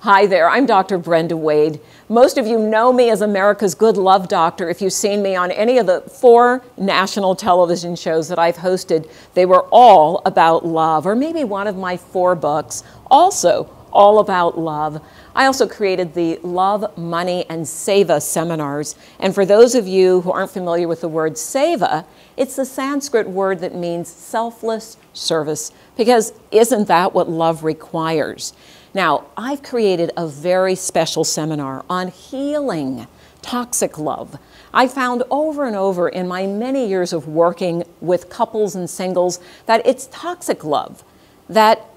Hi there, I'm Dr. Brenda Wade. Most of you know me as America's Good Love Doctor if you've seen me on any of the 4 national television shows that I've hosted. They were all about love, or maybe one of my 4 books, also all about love. I also created the Love, Money, and Seva seminars. And for those of you who aren't familiar with the word Seva, it's the Sanskrit word that means selfless service, because isn't that what love requires? Now, I've created a very special seminar on healing toxic love. I found over and over in my many years of working with couples and singles that it's toxic love that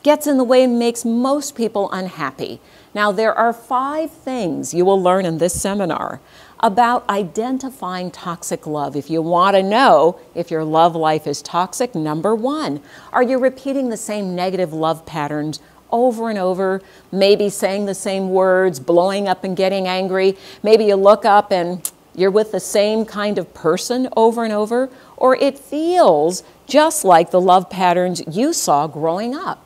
gets in the way and makes most people unhappy. Now, there are 5 things you will learn in this seminar about identifying toxic love. If you want to know if your love life is toxic, number 1, are you repeating the same negative love patterns over and over, maybe saying the same words, blowing up and getting angry? Maybe you look up and you're with the same kind of person over and over, or it feels just like the love patterns you saw growing up.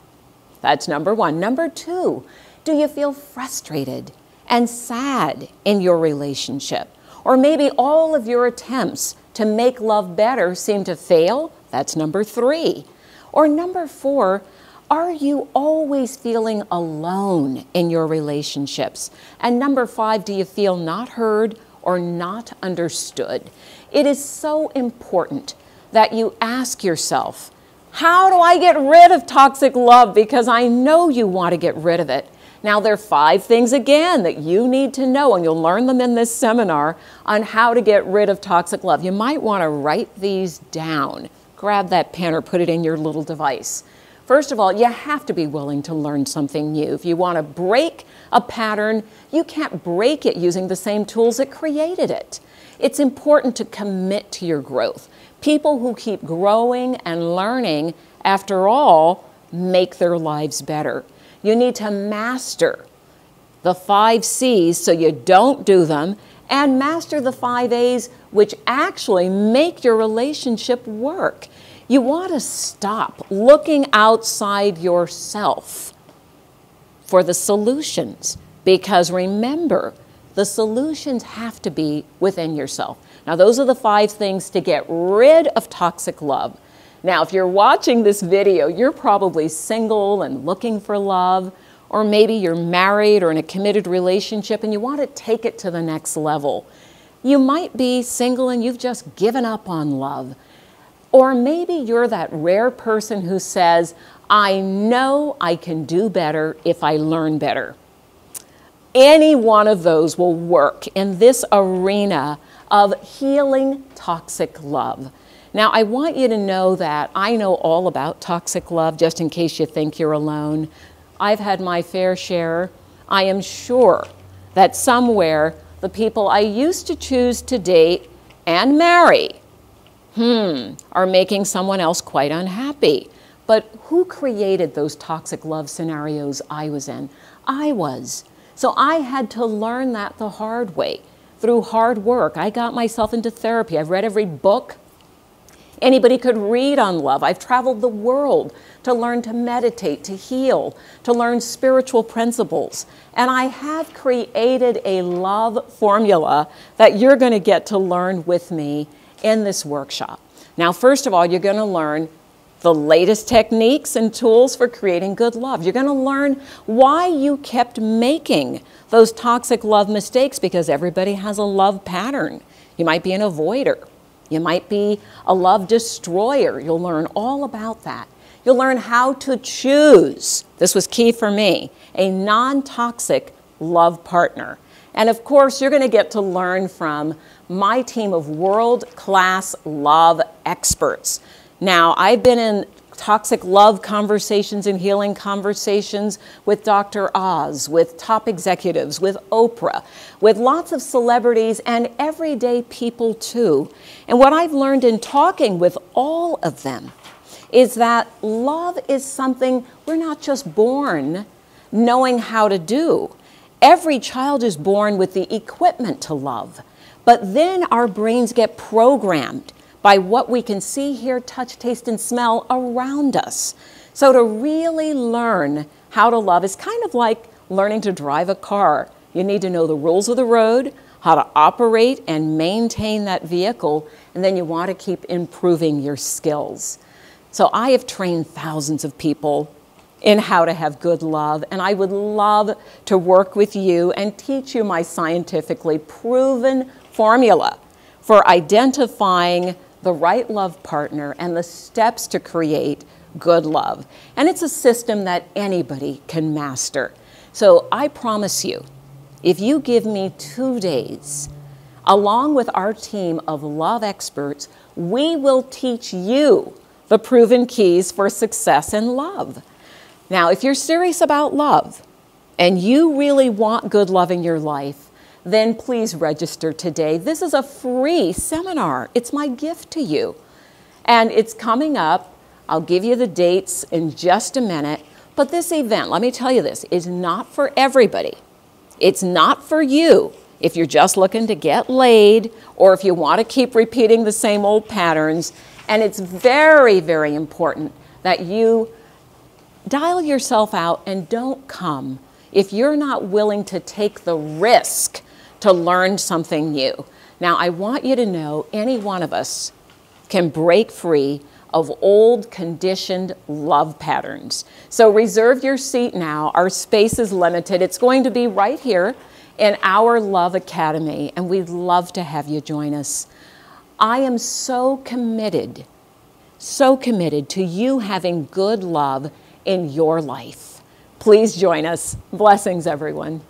That's number 1. Number 2, do you feel frustrated and sad in your relationship? Or maybe all of your attempts to make love better seem to fail? That's number 3. Or number 4, are you always feeling alone in your relationships? And number 5, do you feel not heard or not understood? It is so important that you ask yourself, how do I get rid of toxic love? Because I know you want to get rid of it. Now, there are 5 things again that you need to know, and you'll learn them in this seminar on how to get rid of toxic love. You might want to write these down. Grab that pen or put it in your little device. First of all, you have to be willing to learn something new. If you want to break a pattern, you can't break it using the same tools that created it. It's important to commit to your growth. People who keep growing and learning, after all, make their lives better. You need to master the 5 C's so you don't do them, and master the 5 A's, which actually make your relationship work. You want to stop looking outside yourself for the solutions, because remember, the solutions have to be within yourself. Now, those are the 5 things to get rid of toxic love. Now, if you're watching this video, you're probably single and looking for love, or maybe you're married or in a committed relationship and you want to take it to the next level. You might be single and you've just given up on love. Or maybe you're that rare person who says, I know I can do better if I learn better. Any one of those will work in this arena of healing toxic love. Now, I want you to know that I know all about toxic love, just in case you think you're alone. I've had my fair share. I am sure that somewhere the people I used to choose to date and marry are making someone else quite unhappy. But who created those toxic love scenarios I was in? I was. So I had to learn that the hard way, through hard work. I got myself into therapy. I've read every book anybody could read on love. I've traveled the world to learn to meditate, to heal, to learn spiritual principles. And I have created a love formula that you're going to get to learn with me in this workshop. Now, first of all, you're going to learn the latest techniques and tools for creating good love. You're going to learn why you kept making those toxic love mistakes, because everybody has a love pattern. You might be an avoider. You might be a love destroyer. You'll learn all about that. You'll learn how to choose, this was key for me, a non-toxic love partner. And of course, you're going to get to learn from my team of world-class love experts. Now, I've been in toxic love conversations and healing conversations with Dr. Oz, with top executives, with Oprah, with lots of celebrities and everyday people too. And what I've learned in talking with all of them is that love is something we're not just born knowing how to do. Every child is born with the equipment to love, but then our brains get programmed by what we can see, hear, touch, taste, and smell around us. So to really learn how to love is kind of like learning to drive a car. You need to know the rules of the road, how to operate and maintain that vehicle, and then you want to keep improving your skills. So I have trained thousands of people in how to have good love, and I would love to work with you and teach you my scientifically proven formula for identifying the right love partner and the steps to create good love. And it's a system that anybody can master. So I promise you, if you give me 2 days, along with our team of love experts, we will teach you the proven keys for success in love. Now, if you're serious about love and you really want good love in your life, then please register today. This is a free seminar. It's my gift to you. And it's coming up. I'll give you the dates in just a minute. But this event, let me tell you this, is not for everybody. It's not for you if you're just looking to get laid or if you want to keep repeating the same old patterns. And it's very, very important that you dial yourself out and don't come if you're not willing to take the risk to learn something new. Now, I want you to know any one of us can break free of old conditioned love patterns. So reserve your seat now. Our space is limited. It's going to be right here in our Love Academy, and we'd love to have you join us. I am so committed to you having good love in your life. Please join us. Blessings, everyone.